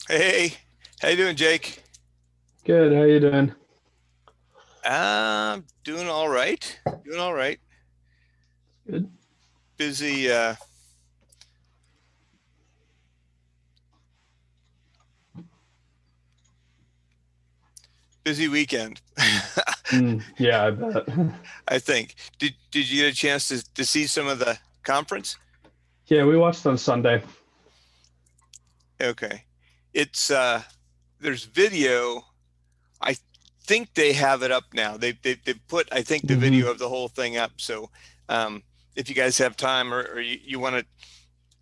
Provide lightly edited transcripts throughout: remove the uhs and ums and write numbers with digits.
Hey, how you doing, Jake? Good. How you doing? Doing all right. Doing all right. Good. Busy, busy weekend. Yeah, I bet. I think. Did you get a chance to see some of the conference? Yeah, we watched on Sunday. Okay. It's there's video. I think they have it up now. They put I think the video hmm of the whole thing up. So if you guys have time or you want to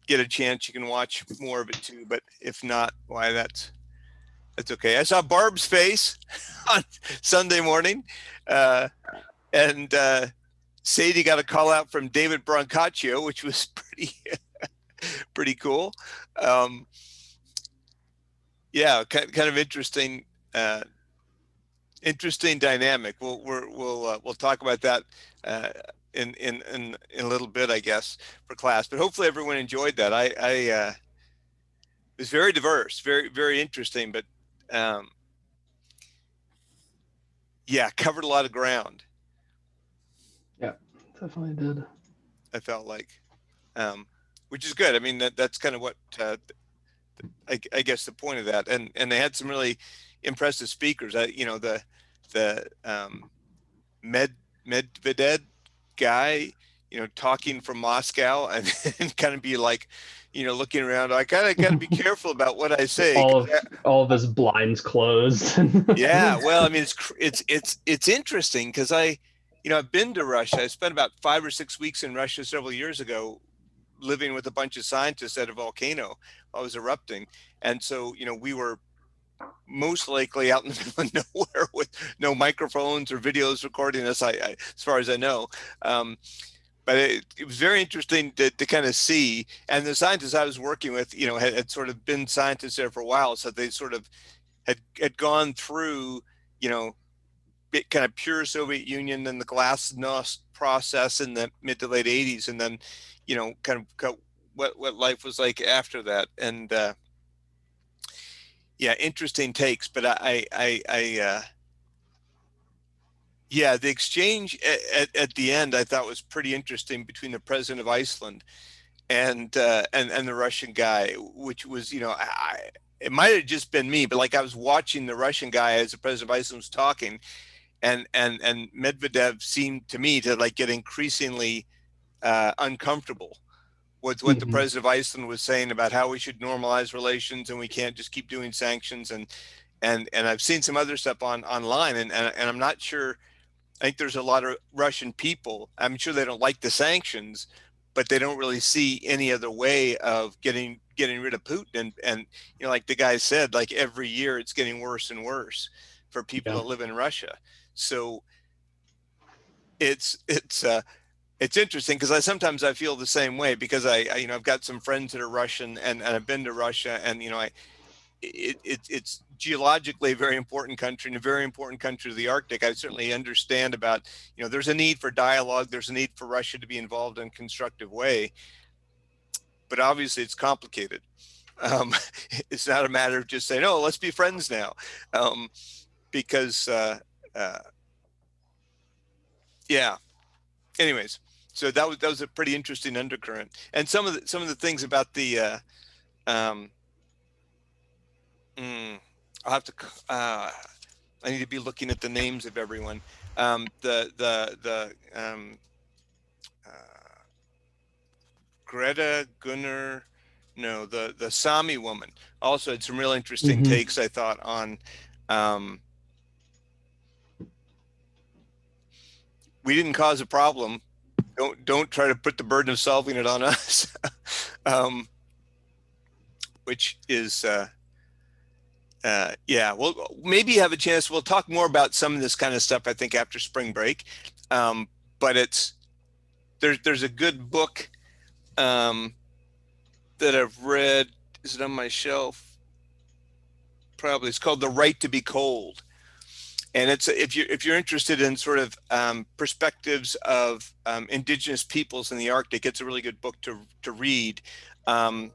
get a chance, you can watch more of it too. But if not, why that's okay. I saw Barb's face on Sunday morning, uh, and Sadie got a call out from David Brancaccio, which was pretty cool. Um, yeah, kind of interesting, uh, interesting dynamic. We'll talk about that uh, in a little bit, I guess, for class. But hopefully everyone enjoyed that. I it was very diverse, very interesting, but um, yeah, covered a lot of ground. Yeah, definitely did. I felt like, um, which is good. I mean, that's kind of what I guess the point of that. And they had some really impressive speakers. The Med Medvedev guy, talking from Moscow and kind of be like, looking around. I kind of got to be careful about what I say. All of his blinds closed. Yeah, well, I mean, it's interesting because I've been to Russia. I spent about 5 or 6 weeks in Russia several years ago, living with a bunch of scientists at a volcano while it was erupting. And so, we were most likely out in the middle of nowhere with no microphones or videos recording us, as far as I know. Um, but it was very interesting to kind of see. And the scientists I was working with, had sort of been scientists there for a while. So they sort of had gone through, you know, kind of pure Soviet Union and the glasnost process in the mid to late 80s. And then, kind of what life was like after that. And yeah, interesting takes. But yeah, the exchange at the end I thought was pretty interesting between the president of Iceland and the Russian guy, which was, it might have just been me, but like I was watching the Russian guy as the president of Iceland was talking, and Medvedev seemed to me to like get increasingly uncomfortable with what the hmm president of Iceland was saying about how we should normalize relations and we can't just keep doing sanctions and I've seen some other stuff online and I'm not sure. I think there's a lot of Russian people. I'm sure they don't like the sanctions, but they don't really see any other way of getting rid of Putin. And like the guy said, like every year it's getting worse and worse for people Yeah. that live in Russia. So it's it's interesting because I feel the same way because I've got some friends that are Russian and I've been to Russia and it's geologically a very important country and a very important country to the Arctic. I certainly understand about, there's a need for dialogue. There's a need for Russia to be involved in a constructive way, but obviously it's complicated. Um, it's not a matter of just saying, "Oh, let's be friends now," um, because uh, yeah. Anyways, so that was a pretty interesting undercurrent, and some of the things about the um, mm, I'll have to. I need to be looking at the names of everyone. The uh, Greta Gunnar, no, the Sami woman also had some real interesting hmm takes. I thought on um, we didn't cause a problem. Don't try to put the burden of solving it on us, which is yeah. Well, maybe have a chance. We'll talk more about some of this kind of stuff. I think after spring break, but there's a good book um, that I've read. Is it on my shelf? Probably. It's called The Right to Be Cold, and it's if you're interested in sort of perspectives of indigenous peoples in the Arctic, it's a really good book to read. Um,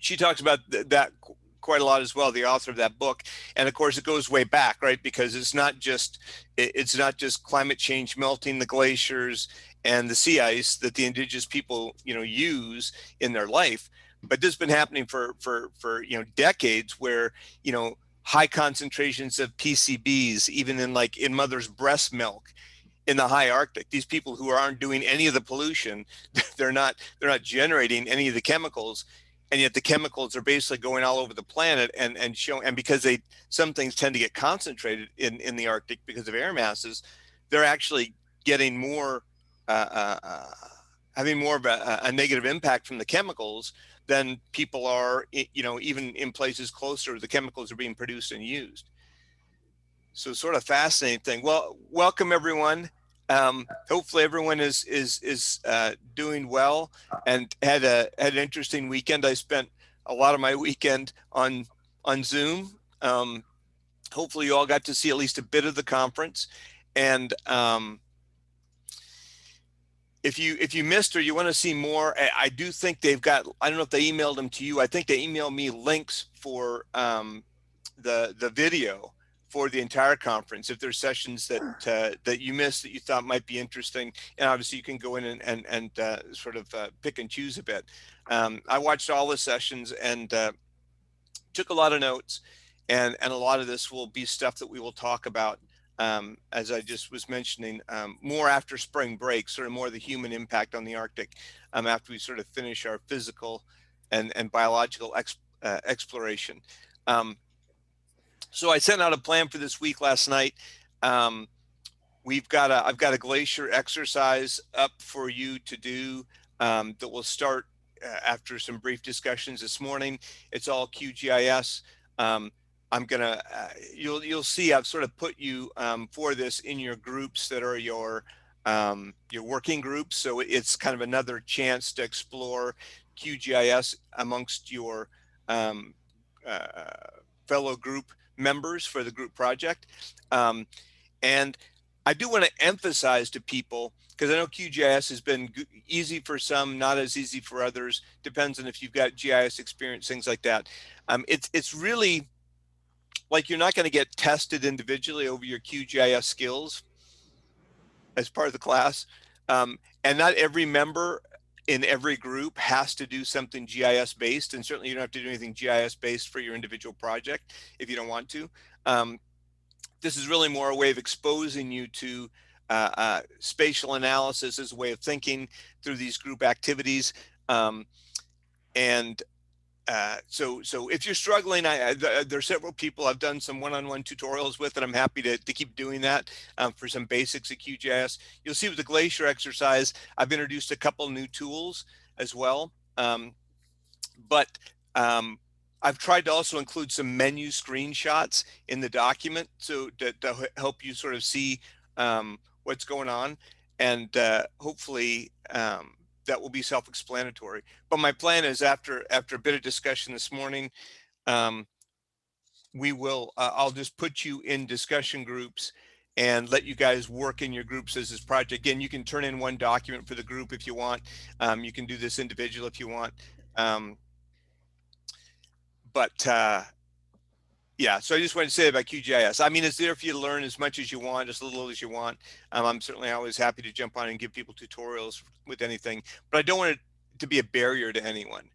she talks about that quite a lot as well, the author of that book. And of course, it goes way back, right? Because it's not just climate change melting the glaciers and the sea ice that the indigenous people, use in their life, but this has been happening for decades, where high concentrations of PCBs, even in mother's breast milk in the high Arctic. These people who aren't doing any of the pollution, they're not generating any of the chemicals, and yet the chemicals are basically going all over the planet and because some things tend to get concentrated in the Arctic because of air masses, they're actually getting more having more of a negative impact from the chemicals than people are, even in places closer, the chemicals are being produced and used. So sort of fascinating thing. Well, welcome everyone. Hopefully everyone is doing well and had an interesting weekend. I spent a lot of my weekend on Zoom. Hopefully you all got to see at least a bit of the conference. And if you missed or you want to see more, I do think they've got, I don't know if they emailed them to you. I think they emailed me links for the video for the entire conference. If there's sessions that you missed that you thought might be interesting, and obviously you can go in and sort of pick and choose a bit. I watched all the sessions and took a lot of notes, and a lot of this will be stuff that we will talk about, as I just was mentioning, more after spring break, sort of more the human impact on the Arctic, after we sort of finish our physical and biological exploration. So I sent out a plan for this week last night. I've got a glacier exercise up for you to do, that will start after some brief discussions this morning. It's all QGIS. I'm gonna you'll see I've sort of put you for this in your groups that are your working groups. So it's kind of another chance to explore QGIS amongst your fellow group members for the group project. And I do want to emphasize to people, because I know QGIS has been easy for some, not as easy for others. Depends on if you've got GIS experience, things like that. It's really like you're not going to get tested individually over your QGIS skills as part of the class. And not every member in every group has to do something GIS based, and certainly you don't have to do anything GIS based for your individual project if you don't want to. This is really more a way of exposing you to spatial analysis as a way of thinking through these group activities. So if you're struggling, there are several people I've done some one-on-one tutorials with, and I'm happy to keep doing that for some basics of QGIS. You'll see with the glacier exercise, I've introduced a couple new tools as well. I've tried to also include some menu screenshots in the document, so to help you sort of see what's going on, and hopefully that will be self-explanatory. But my plan is after a bit of discussion this morning, I'll just put you in discussion groups and let you guys work in your groups as this project. Again, you can turn in one document for the group if you want. You can do this individual if you want. Yeah, so I just wanted to say about QGIS. I mean, it's there for you to learn as much as you want, as little as you want. I'm certainly always happy to jump on and give people tutorials with anything, but I don't want it to be a barrier to anyone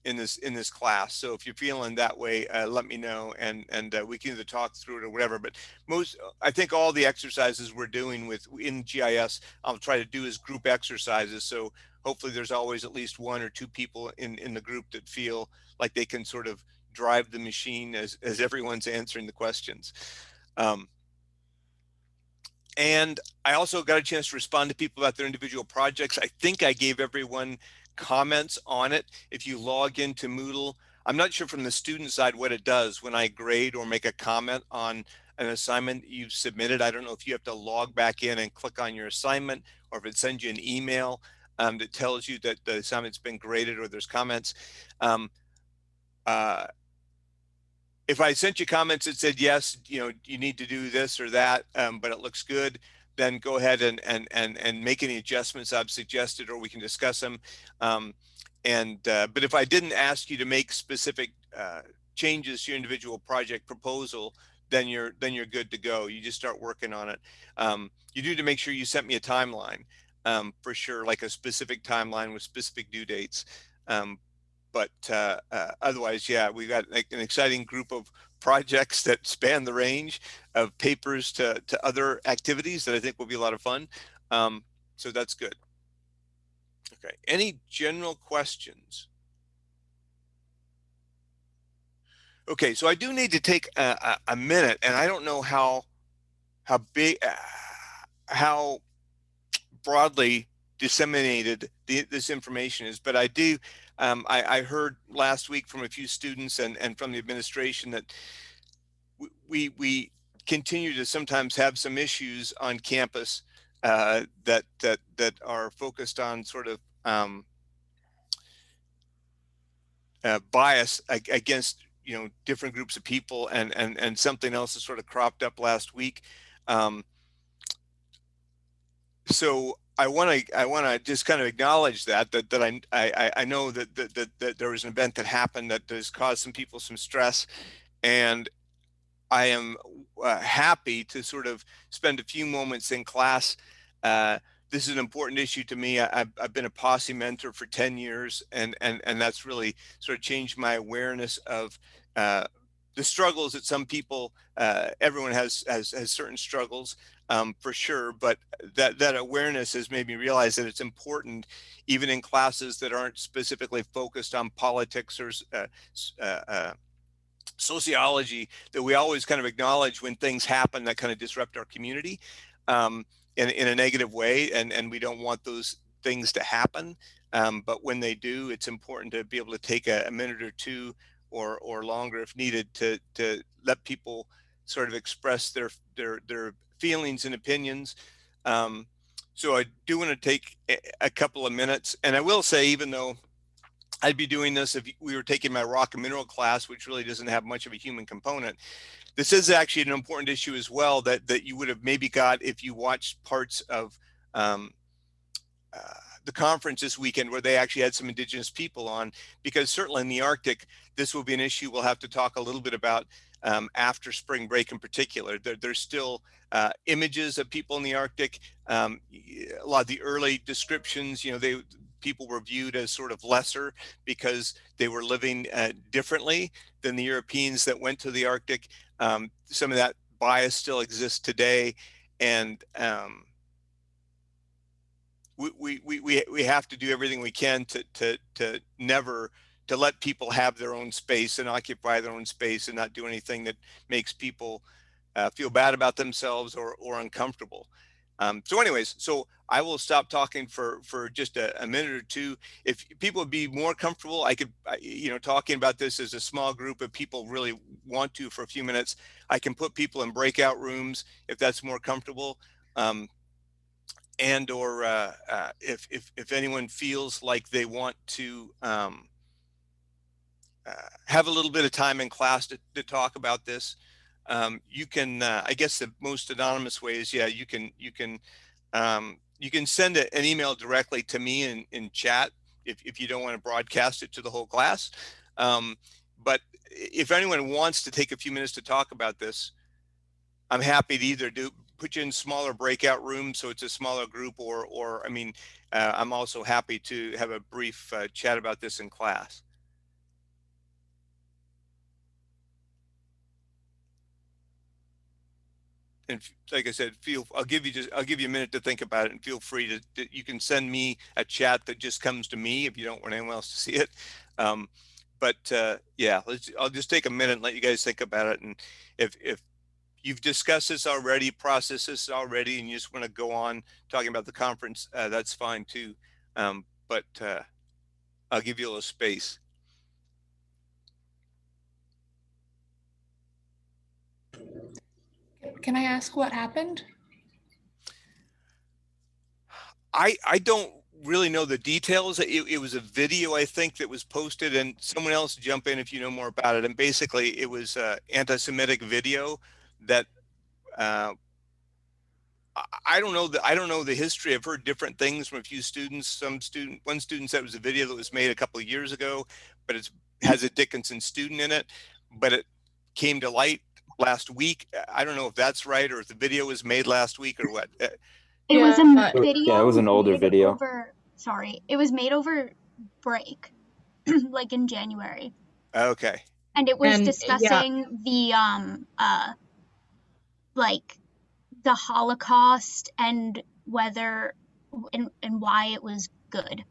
in this class. So if you're feeling that way, let me know, and we can either talk through it or whatever. But I think all the exercises we're doing in GIS, I'll try to do as group exercises. So hopefully there's always at least one or two people in the group that feel like they can sort of drive the machine as everyone's answering the questions. And I also got a chance to respond to people about their individual projects. I think I gave everyone comments on it. If you log into Moodle, I'm not sure from the student side what it does when I grade or make a comment on an assignment you've submitted. I don't know if you have to log back in and click on your assignment, or if it sends you an email that tells you that the assignment's been graded or there's comments. If I sent you comments that said, yes, you need to do this or that, but it looks good, then go ahead and make any adjustments I've suggested, or we can discuss them. But if I didn't ask you to make specific changes to your individual project proposal, then you're good to go. You just start working on it. You do need to make sure you sent me a timeline, for sure, like a specific timeline with specific due dates. But otherwise, yeah, we got like an exciting group of projects that span the range of papers to other activities that I think will be a lot of fun. So that's good. Okay. Any general questions? Okay, so I do need to take a minute, and I don't know how big, how broadly disseminated this information is, but I do. I heard last week from a few students and from the administration that we continue to sometimes have some issues on campus that are focused on sort of bias against different groups of people, and something else that sort of cropped up last week. So I want to just kind of acknowledge that I know that there was an event that happened that has caused some people some stress, and I am happy to sort of spend a few moments in class. This is an important issue to me. I've been a posse mentor for 10 years, and that's really sort of changed my awareness of the struggles that some people, everyone has certain struggles, for sure, but that awareness has made me realize that it's important, even in classes that aren't specifically focused on politics or sociology, that we always kind of acknowledge when things happen that kind of disrupt our community, in a negative way, and we don't want those things to happen. But when they do, it's important to be able to take a minute or two or longer if needed to let people sort of express their feelings and opinions. So I do want to take a couple of minutes, and I will say, even though I'd be doing this if we were taking my rock and mineral class, which really doesn't have much of a human component, this is actually an important issue as well that you would have maybe got if you watched parts of um, uh, the conference this weekend, where they actually had some indigenous people on, because certainly in the Arctic, this will be an issue we'll have to talk a little bit about after spring break in particular. There's still images of people in the Arctic. A lot of the early descriptions, people were viewed as sort of lesser because they were living differently than the Europeans that went to the Arctic. Some of that bias still exists today, and we have to do everything we can to never to let people have their own space and occupy their own space and not do anything that makes people feel bad about themselves or uncomfortable. So anyways, so I will stop talking for just a minute or two. If people would be more comfortable, I could, talking about this as a small group of people really want to for a few minutes, I can put people in breakout rooms if that's more comfortable. And or if anyone feels like they want to have a little bit of time in class to talk about this, you can. I guess the most anonymous way is, you can send an email directly to me in chat if you don't want to broadcast it to the whole class. But if anyone wants to take a few minutes to talk about this, I'm happy to either put you in smaller breakout rooms so it's a smaller group, or I'm also happy to have a brief chat about this in class. And like I said, I'll give you a minute to think about it, and feel free you can send me a chat that just comes to me if you don't want anyone else to see it. But yeah, I'll just take a minute and let you guys think about it. And if you've discussed this already, processed this already, and you just want to go on talking about the conference, that's fine too. But I'll give you a little space. Can I ask what happened? I don't really know the details. It was a video, I think, that was posted, and someone else jump in if you know more about it. And basically, it was anti-Semitic video that I don't know the history. I've heard different things from a few students. One student said it was a video that was made a couple of years ago, but has a Dickinson student in it, but it came to light last week. I don't know if that's right, or if the video was made last week or what. It was a Yeah, video. Yeah, it was an older made video. It was made over break, like in January, Okay. and it was And, yeah. discussing the like the Holocaust and whether and why it was good.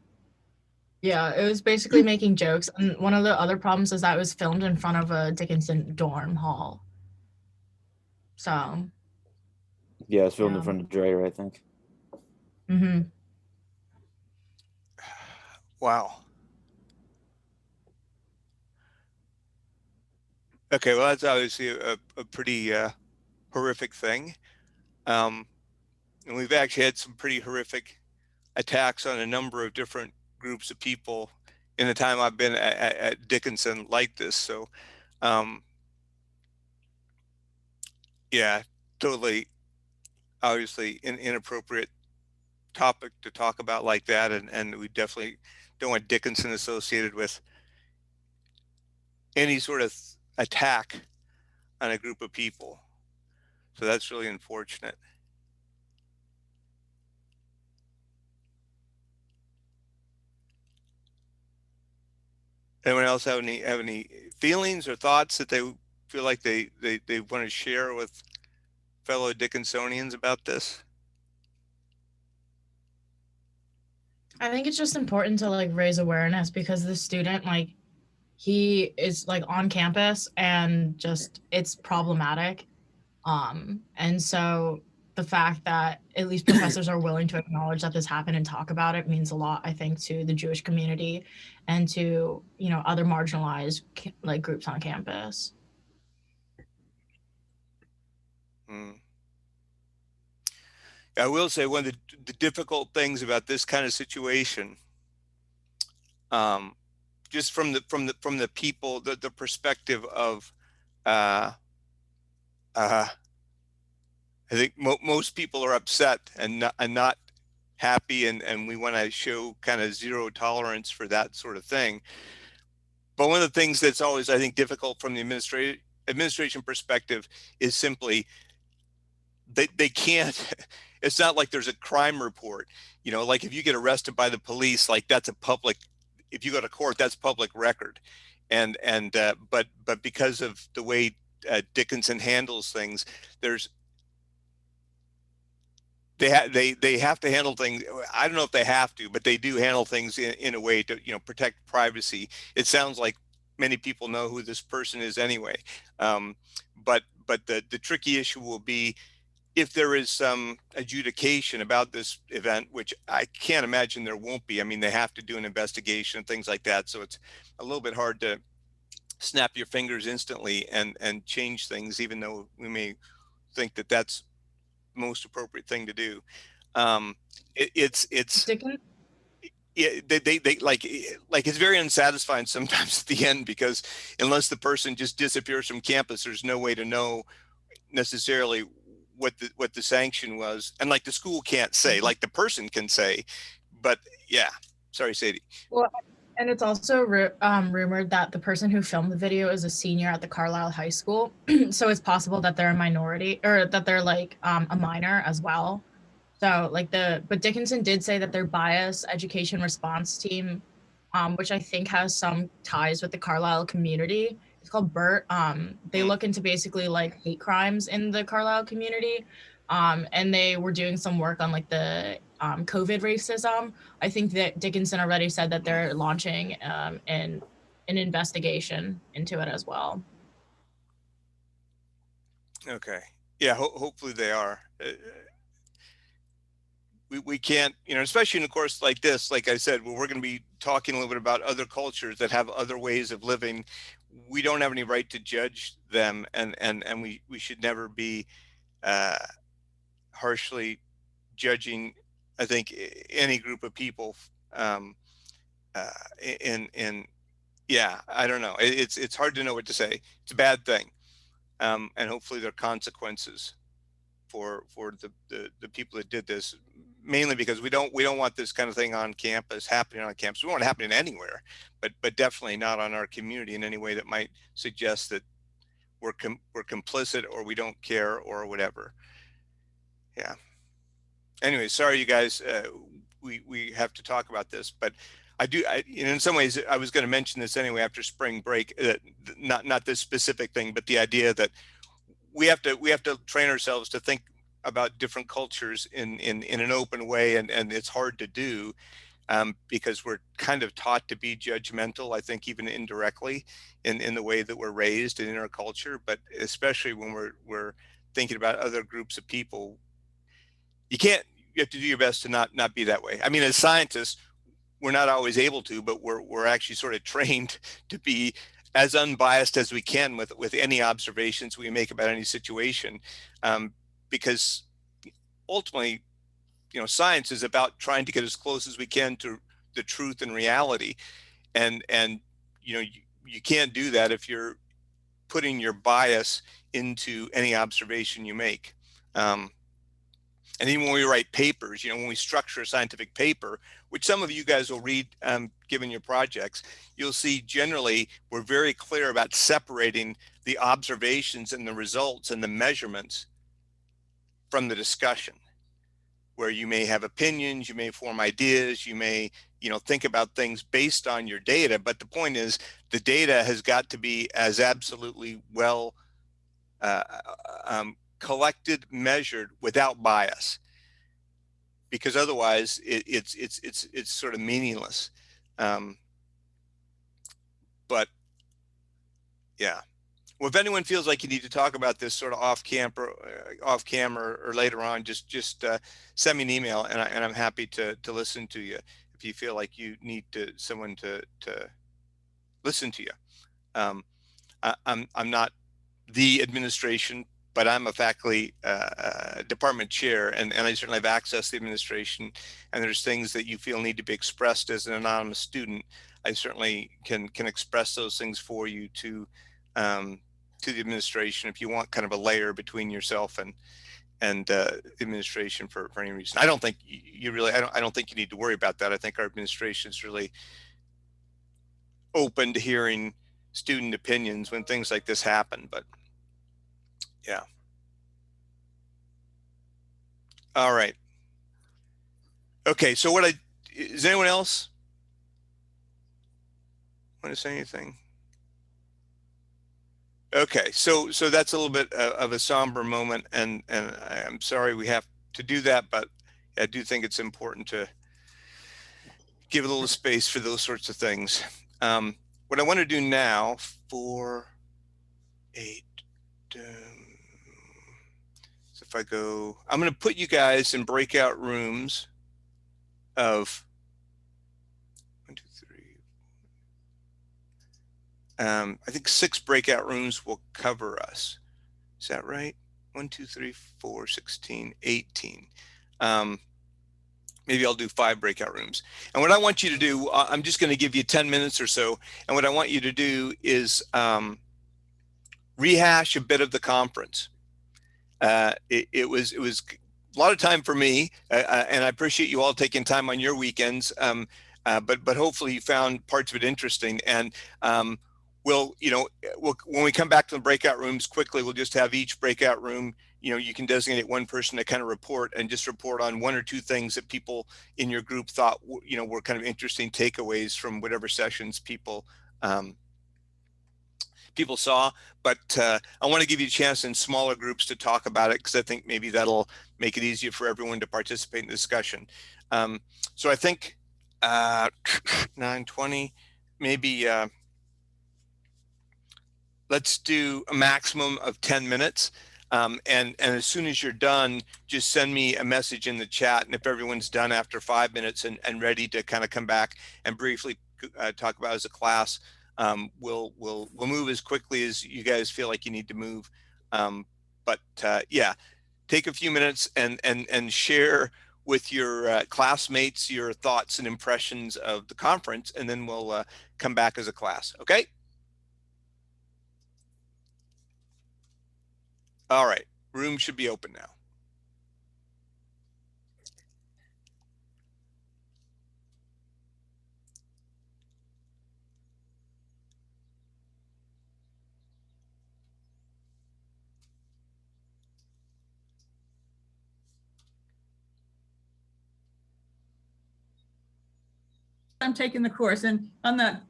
Yeah, it was basically making jokes. And one of the other problems is that it was filmed in front of a Dickinson dorm hall. So, Yeah, it's filmed in Yeah. front of Dreyer, I think. mhm. Wow. Okay, well, that's obviously a pretty horrific thing. And we've actually had some pretty horrific attacks on a number of different groups of people in the time I've been at Dickinson like this. So, yeah, totally, obviously an inappropriate topic to talk about like that. And we definitely don't want Dickinson associated with any sort of attack on a group of people. So that's really unfortunate. Anyone else have any feelings or thoughts that they feel like they want to share with fellow Dickinsonians about this? I think it's just important to like raise awareness because the student, like, he is like on campus and just it's problematic. And so the fact that at least professors are willing to acknowledge that this happened and talk about it means a lot, I think, to the Jewish community and to, other marginalized like groups on campus. I will say one of the difficult things about this kind of situation, just from the people, the perspective of, I think most people are upset and not happy, and we want to show kind of zero tolerance for that sort of thing. But one of the things that's always, I think, difficult from the administration perspective is simply they can't. It's not like there's a crime report, like if you get arrested by the police, like that's a public, if you go to court, that's public record. But because of the way Dickinson handles things, they have to handle things. I don't know if they have to, but they do handle things in a way to, protect privacy. It sounds like many people know who this person is anyway. But the tricky issue will be if there is some adjudication about this event, which I can't imagine there won't be. I mean, they have to do an investigation and things like that. So it's a little bit hard to snap your fingers instantly and change things, even though we may think that that's the most appropriate thing to do. It's yeah, they like it's very unsatisfying sometimes at the end, because unless the person just disappears from campus, there's no way to know necessarily what the sanction was. And like the school can't say, like the person can say. But yeah, sorry, Sadie. Well, and it's also rumored that the person who filmed the video is a senior at the Carlisle High School. So it's possible that they're a minority, or that they're like a minor as well. So but Dickinson did say that their bias education response team, which I think has some ties with the Carlisle community, it's called BERT. They look into basically like hate crimes in the Carlisle community. And they were doing some work on like the COVID racism. I think that Dickinson already said that they're launching an investigation into it as well. Okay. Yeah, hopefully they are. We can't, especially in a course like this, like I said, we're going to be talking a little bit about other cultures that have other ways of living. We don't have any right to judge them, and we should never be harshly judging, I think, any group of people. Yeah, I don't know. It's hard to know what to say. It's a bad thing, and hopefully there are consequences for the people that did this. mainly because we don't want this kind of thing on campus, happening on campus. We want it happening anywhere, but definitely not on our community in any way that might suggest that we're complicit or we don't care or whatever. Yeah. Anyway, sorry you guys, we have to talk about this, but in some ways I was going to mention this anyway after spring break, not this specific thing, but the idea that we have to train ourselves to think about different cultures in an open way, and it's hard to do because we're kind of taught to be judgmental, I think, even indirectly in the way that we're raised and in our culture, but especially when we're thinking about other groups of people, you have to do your best to not be that way. I mean, as scientists, we're not always able to, but we're actually sort of trained to be as unbiased as we can with any observations we make about any situation, because ultimately, science is about trying to get as close as we can to the truth and reality, and you can't do that if you're putting your bias into any observation you make. And even when we write papers, when we structure a scientific paper, which some of you guys will read given your projects, you'll see generally we're very clear about separating the observations and the results and the measurements from the discussion, where you may have opinions, you may form ideas, you may think about things based on your data. But the point is, the data has got to be as absolutely well collected, measured without bias, because otherwise it's sort of meaningless. But yeah, well, if anyone feels like you need to talk about this sort of off camera or later on, just send me an email, and I'm happy to listen to you if you feel like you need someone to listen to you. I'm not the administration, but I'm a faculty department chair, and I certainly have access to the administration, and there's things that you feel need to be expressed as an anonymous student. I certainly can express those things for you to the administration if you want kind of a layer between yourself and the administration for any reason. I don't think you really, I don't think you need to worry about that. I think our administration is really open to hearing student opinions when things like this happen, but yeah. All right. Okay, so is anyone else want to say anything? Okay, so that's a little bit of a somber moment, and I'm sorry we have to do that, but I do think it's important to give a little space for those sorts of things. What I want to do now for 8, so if I go, I'm going to put you guys in breakout rooms of 1, 2, 3. I think 6 breakout rooms will cover us. Is that right? 1, 2, 3, 4, 16, 18. Maybe I'll do 5 breakout rooms. And what I want you to do, I'm just going to give you 10 minutes or so. And what I want you to do is rehash a bit of the conference. It was a lot of time for me, and I appreciate you all taking time on your weekends. But hopefully you found parts of it interesting. And when we come back to the breakout rooms quickly, we'll just have each breakout room, you can designate one person to kind of report and just report on 1 or 2 things that people in your group thought, were kind of interesting takeaways from whatever sessions people saw. But I want to give you a chance in smaller groups to talk about it, because I think maybe that'll make it easier for everyone to participate in the discussion. So I think 9:20, maybe let's do a maximum of 10 minutes. And as soon as you're done, just send me a message in the chat. And if everyone's done after 5 minutes and ready to kind of come back and briefly talk about as a class, we'll move as quickly as you guys feel like you need to move. But yeah, take a few minutes and share with your classmates your thoughts and impressions of the conference, and then we'll come back as a class. Okay. All right, room should be open now. I'm taking the course, and I'm not,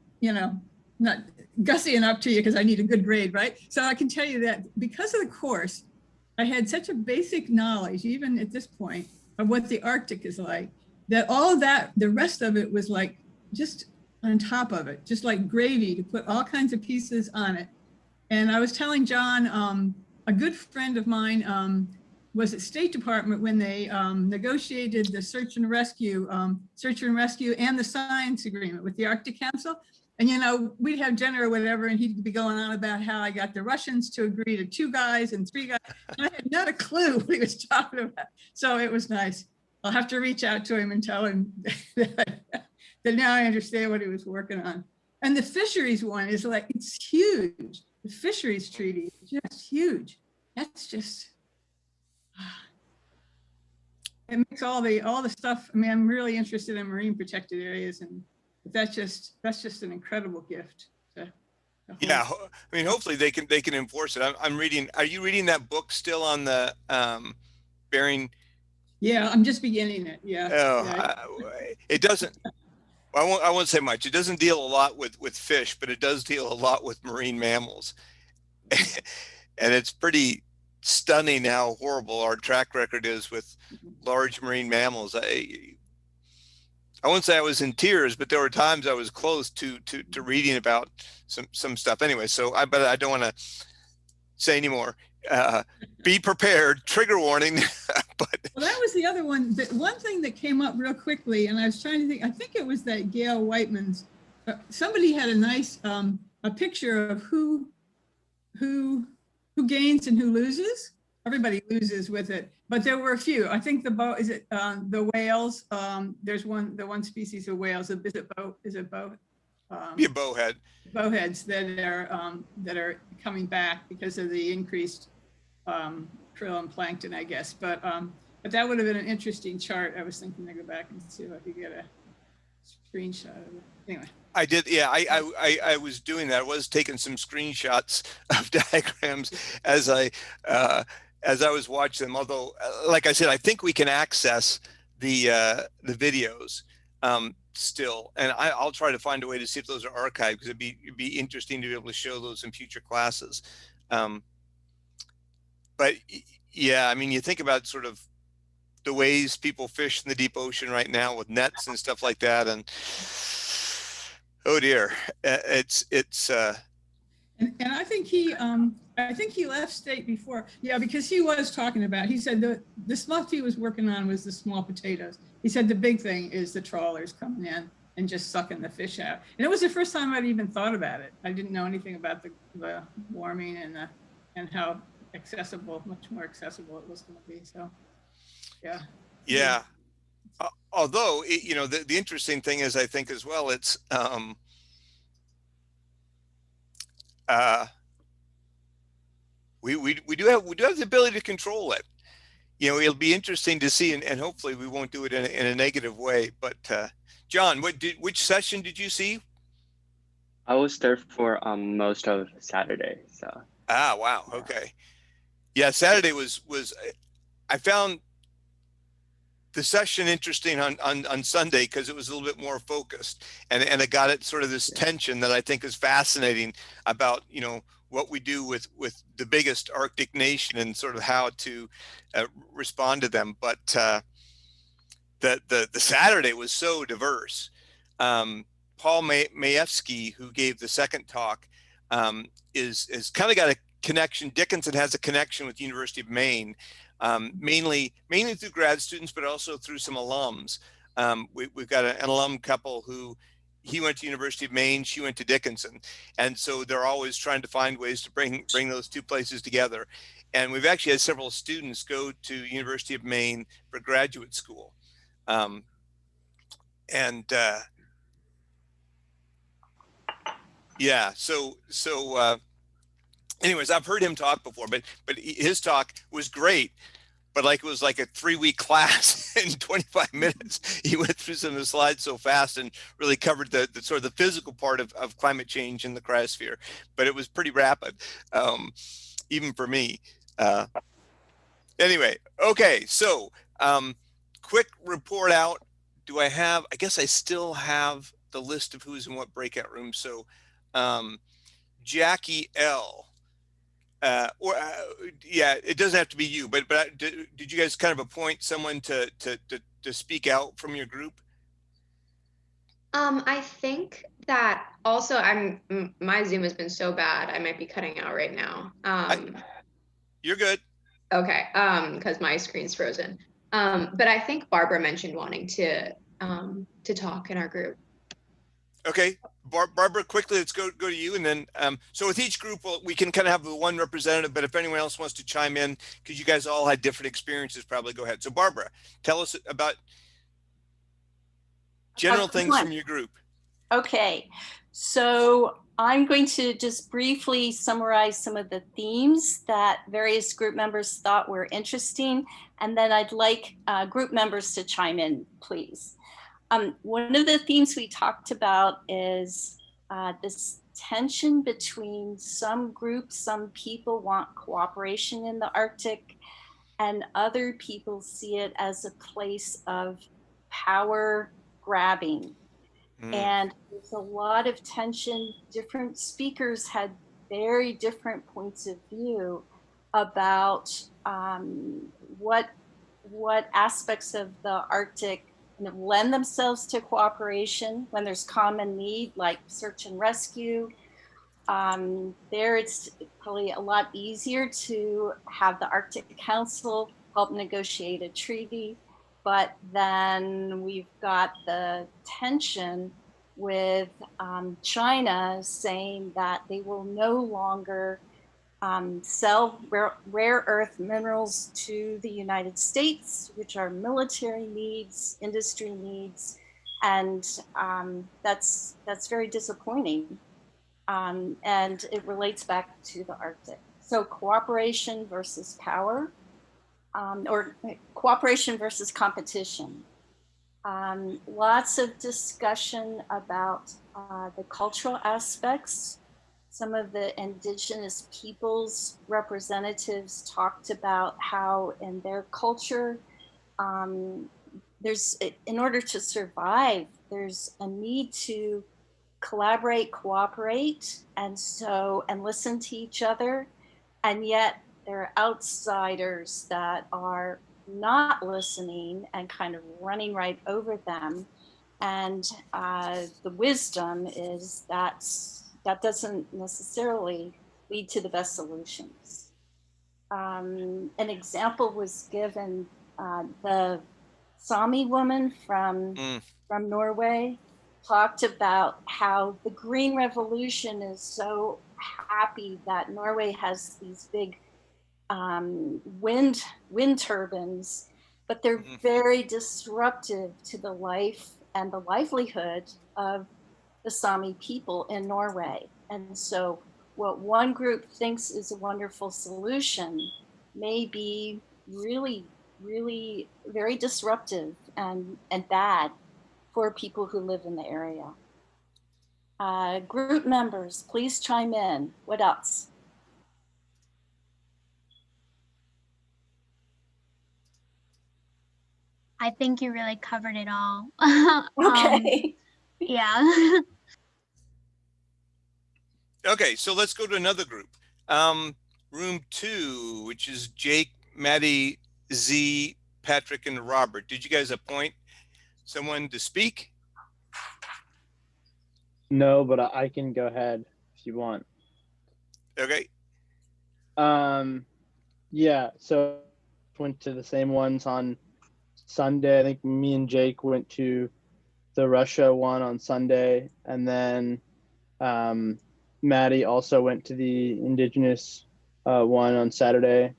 not gussying up to you because I need a good grade, right? So I can tell you that because of the course, I had such a basic knowledge, even at this point, of what the Arctic is like, that all of that, the rest of it was like just on top of it, just like gravy to put all kinds of pieces on it. And I was telling John, a good friend of mine was at State Department when they negotiated the search and rescue and the science agreement with the Arctic Council. And, we'd have dinner or whatever, and he'd be going on about how I got the Russians to agree to 2 guys and 3 guys. And I had not a clue what he was talking about. So it was nice. I'll have to reach out to him and tell him that now I understand what he was working on. And the fisheries one is like, it's huge. The fisheries treaty is just huge. That's just, it makes all the stuff. I mean, I'm really interested in marine protected areas, and that's just an incredible gift. Yeah, I mean, hopefully they can enforce it. I'm reading. Are you reading that book still on the Bering? Yeah, I'm just beginning it. Yeah. Oh, yeah. it doesn't. I won't say much. It doesn't deal a lot with fish, but it does deal a lot with marine mammals, and it's pretty stunning how horrible our track record is with large marine mammals. I won't say I was in tears, but there were times I was close to reading about some stuff. Anyway, but I don't want to say anymore. Be prepared. Trigger warning. But well, that was the other one. The one thing that came up real quickly, and I was trying to think. I think it was that Gail Whiteman's. Somebody had a nice a picture of who gains and who loses. Everybody loses with it, but there were a few. I think the whales. There's the one species of whales. Is it bow? Be a bowhead. Bowheads that are coming back because of the increased krill and plankton, I guess. But that would have been an interesting chart. I was thinking to go back and see if I could get a screenshot of it. Anyway. I did. Yeah, I was doing that. I was taking some screenshots of diagrams as I was watching them. Although, like I said, I think we can access the videos still, and I'll try to find a way to see if those are archived, because it'd be interesting to be able to show those in future classes. But yeah, I mean, you think about sort of the ways people fish in the deep ocean right now with nets and stuff like that, and oh dear, it's. And I think he left state before. Yeah, because he was talking about. He said the stuff he was working on was the small potatoes. He said the big thing is the trawlers coming in and just sucking the fish out. And it was the first time I'd even thought about it. I didn't know anything about the warming and how much more accessible it was going to be. So, yeah. Yeah. Although, the interesting thing is, I think as well, it's we do have the ability to control it. It'll be interesting to see, and hopefully we won't do it in a negative way. But John, which session did you see? I was there for most of Saturday. So. Ah, wow. Okay. Yeah, Saturday was I found the session interesting on Sunday because it was a little bit more focused, and it got at sort of this tension that I think is fascinating about what we do with the biggest Arctic nation and sort of how to respond to them. But the Saturday was so diverse. Paul Majewski, who gave the second talk, is kind of got a connection. Dickinson has a connection with the University of Maine. Mainly through grad students, but also through some alums. We've got an alum couple who he went to University of Maine, she went to Dickinson, and so they're always trying to find ways to bring those two places together. And we've actually had several students go to University of Maine for graduate school, yeah. So. Anyways, I've heard him talk before, but his talk was great. But it was like a 3-week class in 25 minutes. He went through some of the slides so fast and really covered the sort of the physical part of climate change in the cryosphere. But it was pretty rapid, even for me. Anyway, okay. So quick report out. I guess I still have the list of who's in what breakout room. So Jackie L. Yeah, it doesn't have to be you, but did you guys kind of appoint someone to speak out from your group? I think that also my Zoom has been so bad, I might be cutting out right now. You're good. Okay, because my screen's frozen. But I think Barbara mentioned wanting to talk in our group. Okay, Barbara, quickly, let's go to you, and then so with each group, we can kind of have the one representative. But if anyone else wants to chime in, because you guys all had different experiences, probably go ahead. So Barbara, tell us about general things from your group. Okay, so I'm going to just briefly summarize some of the themes that various group members thought were interesting, and then I'd like group members to chime in, please. One of the themes we talked about is this tension between some groups, some people want cooperation in the Arctic, and other people see it as a place of power grabbing. And there's a lot of tension. Different speakers had very different points of view about what aspects of the Arctic lend themselves to cooperation when there's common need, like search and rescue. There it's probably a lot easier to have the Arctic Council help negotiate a treaty, but then we've got the tension with China saying that they will no longer sell rare earth minerals to the United States, which are military needs, industry needs, and that's very disappointing. And it relates back to the Arctic. So cooperation versus power, or cooperation versus competition. Lots of discussion about the cultural aspects. Some of the indigenous peoples representatives talked about how in their culture, there's, in order to survive, there's a need to collaborate, cooperate, and listen to each other. And yet there are outsiders that are not listening and kind of running right over them. And the wisdom is that doesn't necessarily lead to the best solutions. An example was given, the Sami woman from Norway talked about how the Green Revolution is so happy that Norway has these big wind turbines, but they're very disruptive to the life and the livelihood of the Sami people in Norway. And so what one group thinks is a wonderful solution may be really, really very disruptive and bad for people who live in the area. Group members, please chime in. What else? I think you really covered it all. Okay. Yeah. Okay, so let's go to another group. Room 2, which is Jake, Maddie, Z, Patrick, and Robert. Did you guys appoint someone to speak? No, but I can go ahead if you want. Okay. Yeah, so went to the same ones on Sunday. I think me and Jake went to the Russia one on Sunday, and then Maddie also went to the Indigenous one on Saturday.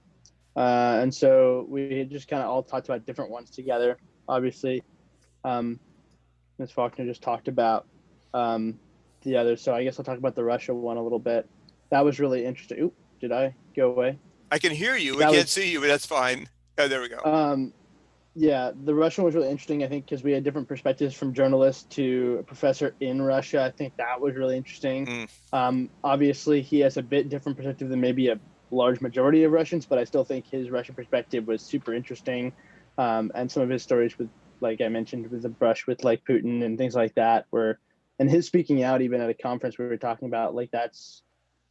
And so we just kind of all talked about different ones together. Obviously, Ms. Faulkner just talked about the others. So I guess I'll talk about the Russia one a little bit. That was really interesting. Oop, did I go away? I can hear you. We can't see you, but that's fine. Oh, there we go. Yeah, the Russian was really interesting, I think, because we had different perspectives from journalists to a professor in Russia. I think that was really interesting. Obviously, he has a bit different perspective than maybe a large majority of Russians, but I still think his Russian perspective was super interesting. And some of his stories with, like I mentioned, with the brush with like Putin and things like that were and his speaking out even at a conference we were talking about, like that's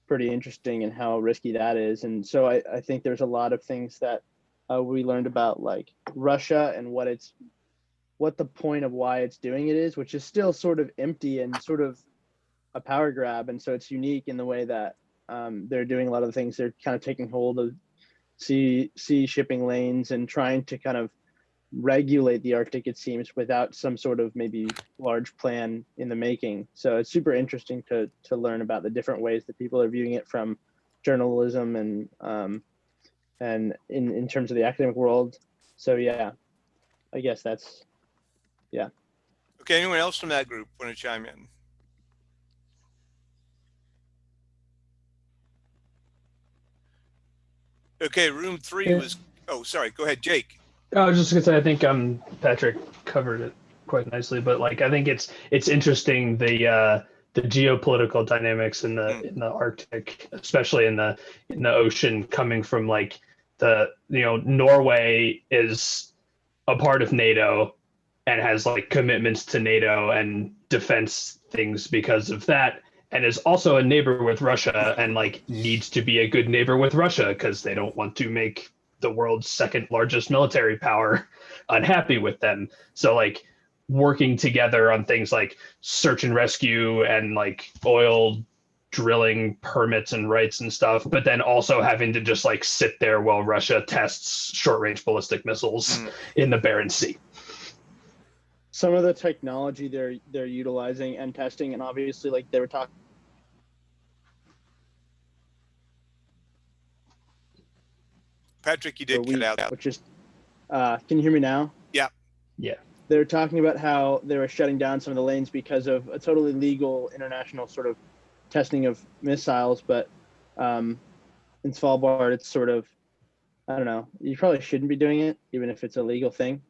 pretty interesting and how risky that is. And so I think there's a lot of things that we learned about like Russia and what the point of why it's doing it is, which is still sort of empty and sort of a power grab. And so it's unique in the way that they're doing a lot of the things. They're kind of taking hold of sea shipping lanes and trying to kind of regulate the Arctic, it seems, without some sort of maybe large plan in the making. So it's super interesting to learn about the different ways that people are viewing it from journalism and in terms of the academic world. So yeah, I guess that's, yeah. Okay, anyone else from that group want to chime in? Okay, room 3 was, oh, sorry, go ahead, Jake. I was just gonna say, I think Patrick covered it quite nicely, but like I think it's interesting the geopolitical dynamics in the Arctic, especially in the ocean, coming from like Norway is a part of NATO and has like commitments to NATO and defense things because of that, and is also a neighbor with Russia and like needs to be a good neighbor with Russia because they don't want to make the world's second largest military power unhappy with them. So like working together on things like search and rescue and like oil drilling permits and rights and stuff, but then also having to just like sit there while Russia tests short range ballistic missiles in the Barents Sea. Some of the technology they're utilizing and testing, and obviously like they were talking. Patrick, you did cut out. Which is, can you hear me now? Yeah. Yeah. They were talking about how they were shutting down some of the lanes because of a totally legal international sort of testing of missiles. But in Svalbard, it's sort of, I don't know, you probably shouldn't be doing it, even if it's a legal thing.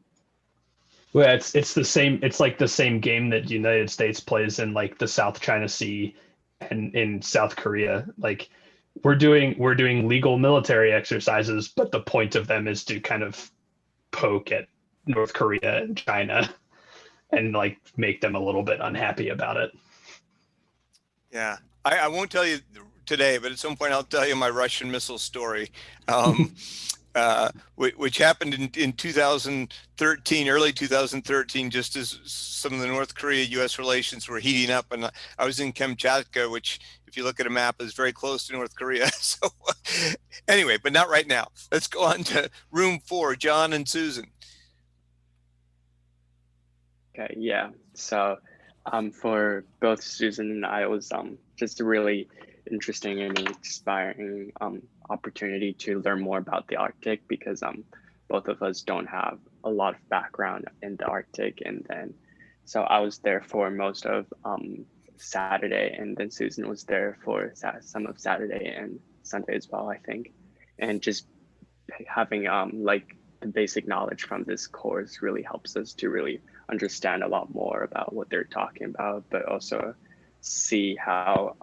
Well, it's the same. It's like the same game that the United States plays in like the South China Sea and in South Korea. Like we're doing legal military exercises, but the point of them is to kind of poke at North Korea and China and like make them a little bit unhappy about it. Yeah, I won't tell you today, but at some point I'll tell you my Russian missile story. Which happened in 2013, early 2013, just as some of the North Korea-U.S. relations were heating up. And I was in Kamchatka, which, if you look at a map, is very close to North Korea. So anyway, but not right now. Let's go on to room 4, John and Susan. Okay, yeah. So for both Susan and I, it was just a really interesting and inspiring opportunity to learn more about the Arctic, because both of us don't have a lot of background in the Arctic. And then so I was there for most of Saturday, and then Susan was there for some of Saturday and Sunday as well, I think. And just having like the basic knowledge from this course really helps us to really understand a lot more about what they're talking about, but also see how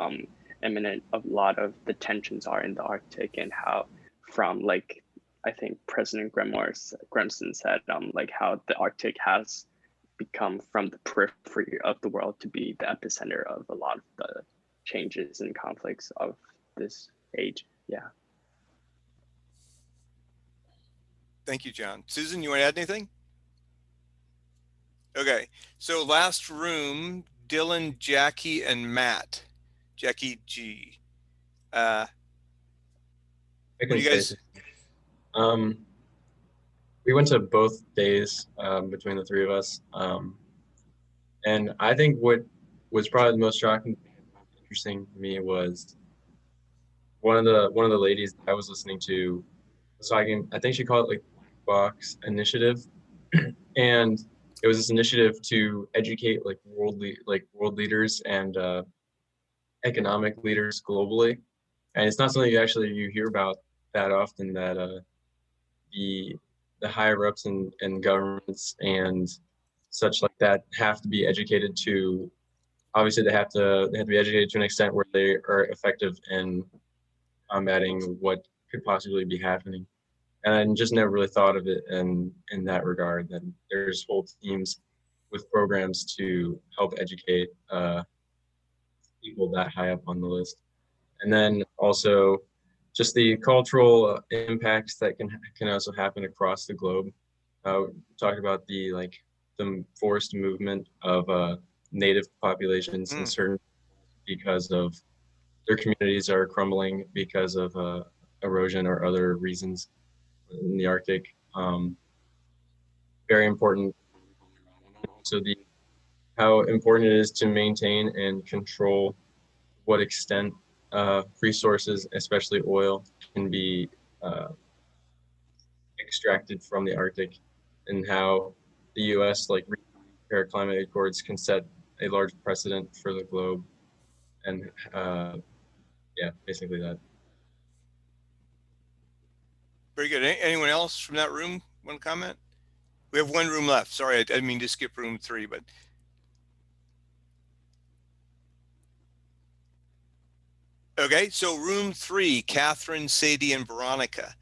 imminent a lot of the tensions are in the Arctic, and how from like, I think President Grimson said, like how the Arctic has become from the periphery of the world to be the epicenter of a lot of the changes and conflicts of this age. Yeah. Thank you, John. Susan, you want to add anything? Okay, so last room, Dylan, Jackie, and Matt. Jackie G. What do you guys? We went to both days between the three of us, and I think what was probably the most shocking, interesting to me was one of the ladies I was listening to was talking. I think she called it like Box Initiative, and it was this initiative to educate like world leaders and economic leaders globally. And it's not something you hear about that often, that the higher ups in governments and such like that have to be educated to, obviously they have to be educated to an extent where they are effective in combating what could possibly be happening. And I just never really thought of it in that regard, that there's whole teams with programs to help educate people that high up on the list. And then also just the cultural impacts that can also happen across the globe. Talk about the forced movement of native populations in certain, because of their communities are crumbling because of erosion or other reasons in the Arctic. Very important. So how important it is to maintain and control what extent resources, especially oil, can be extracted from the Arctic, and how the U.S. Paris Climate Accords can set a large precedent for the globe. And yeah, basically that. Very good. Anyone else from that room want to comment? We have one room left. Sorry, I didn't mean to skip room 3, but. Okay, so room 3, Catherine, Sadie, and Veronica.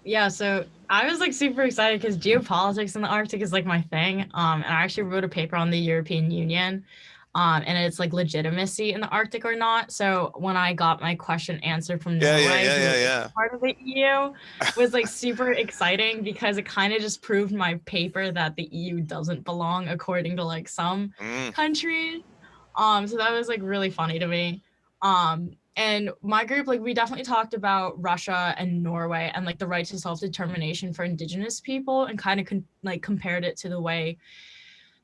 Yeah, so I was like super excited because geopolitics in the Arctic is like my thing. And I actually wrote a paper on the European Union, and it's like legitimacy in the Arctic or not. So when I got my question answered from Norway, who is part of the EU, was like super exciting because it kind of just proved my paper that the EU doesn't belong according to like some countries. So that was like really funny to me. And my group, like, we definitely talked about Russia and Norway and like the right to self-determination for indigenous people, and kind of compared it to the way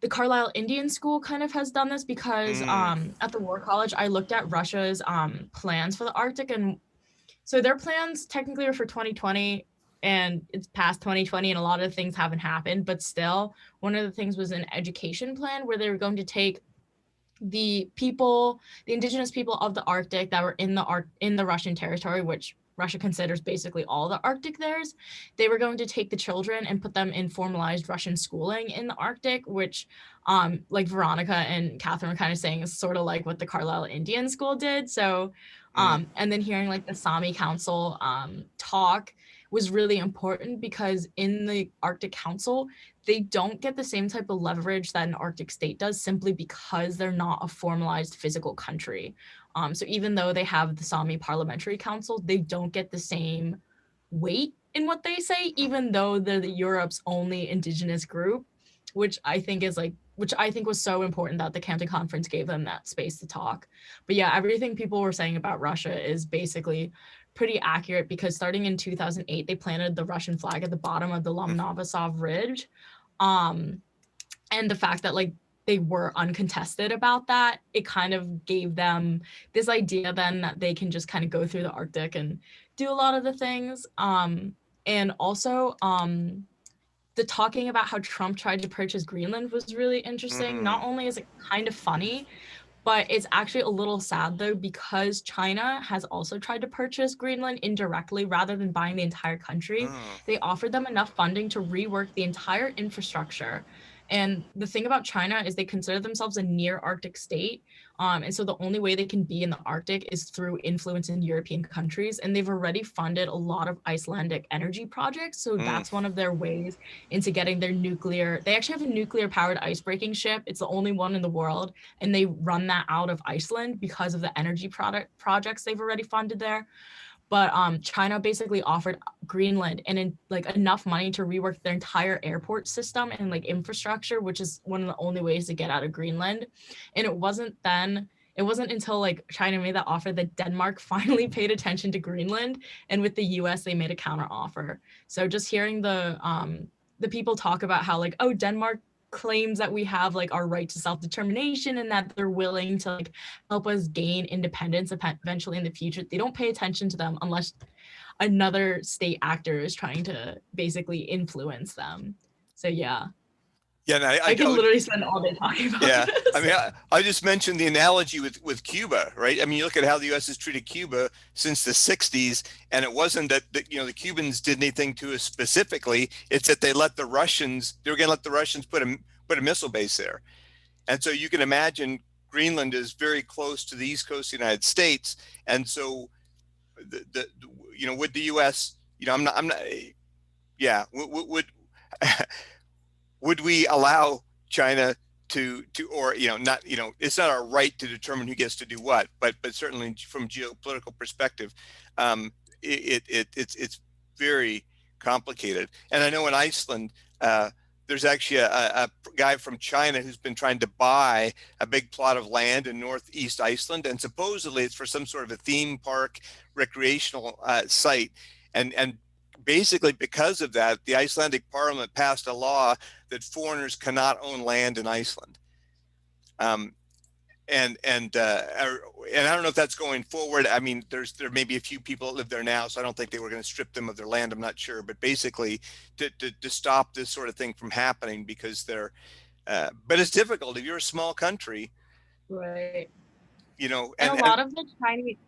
the Carlisle Indian School kind of has done this, because at the War College, I looked at Russia's plans for the Arctic, and so their plans technically are for 2020, and it's past 2020 and a lot of things haven't happened, but still one of the things was an education plan where they were going to take the indigenous people of the Arctic that were in the Russian territory, which Russia considers basically all the Arctic theirs. They were going to take the children and put them in formalized Russian schooling in the Arctic, which like Veronica and Catherine were kind of saying is sort of like what the Carlisle Indian School did. So and then hearing like the Sami Council talk was really important, because in the Arctic Council, they don't get the same type of leverage that an Arctic state does, simply because they're not a formalized physical country. So even though they have the Sami Parliamentary Council, they don't get the same weight in what they say, even though they're Europe's only indigenous group, which I think was so important that the Camden Conference gave them that space to talk. But yeah, everything people were saying about Russia is basically pretty accurate, because starting in 2008, they planted the Russian flag at the bottom of the Lomonosov Ridge. And the fact that like they were uncontested about that, it kind of gave them this idea then that they can just kind of go through the Arctic and do a lot of the things. And also the talking about how Trump tried to purchase Greenland was really interesting. Not only is it kind of funny, but it's actually a little sad though, because China has also tried to purchase Greenland indirectly rather than buying the entire country. They offered them enough funding to rework the entire infrastructure. And the thing about China is they consider themselves a near Arctic state. And so the only way they can be in the Arctic is through influence in European countries. And they've already funded a lot of Icelandic energy projects. So that's one of their ways into getting their they actually have a nuclear powered icebreaking ship. It's the only one in the world. And they run that out of Iceland because of the energy projects they've already funded there. But China basically offered Greenland and like enough money to rework their entire airport system and like infrastructure, which is one of the only ways to get out of Greenland. And it wasn't until like China made that offer that Denmark finally paid attention to Greenland, and with the US they made a counter offer. So just hearing the people talk about how like, oh, Denmark claims that we have like our right to self-determination and that they're willing to like help us gain independence eventually in the future. They don't pay attention to them unless another state actor is trying to basically influence them. So yeah. Yeah, and I can literally spend all day talking about this. I mean, I just mentioned the analogy with Cuba, right? I mean, you look at how the U.S. has treated Cuba since the 60s, and it wasn't that the Cubans did anything to us specifically. It's that they were going to let the Russians put a missile base there. And so you can imagine Greenland is very close to the East Coast of the United States. And so, with the U.S., I'm not, yeah, would we allow China to or not, it's not our right to determine who gets to do what, but certainly from geopolitical perspective, it's very complicated. And I know in Iceland, there's actually a guy from China who's been trying to buy a big plot of land in northeast Iceland, and supposedly it's for some sort of a theme park recreational site, and basically because of that, the Icelandic parliament passed a law that foreigners cannot own land in Iceland. And I don't know if that's going forward. I mean, there may be a few people that live there now, so I don't think they were going to strip them of their land. I'm not sure, but basically to stop this sort of thing from happening, because but it's difficult if you're a small country, Right. And a lot of the Chinese.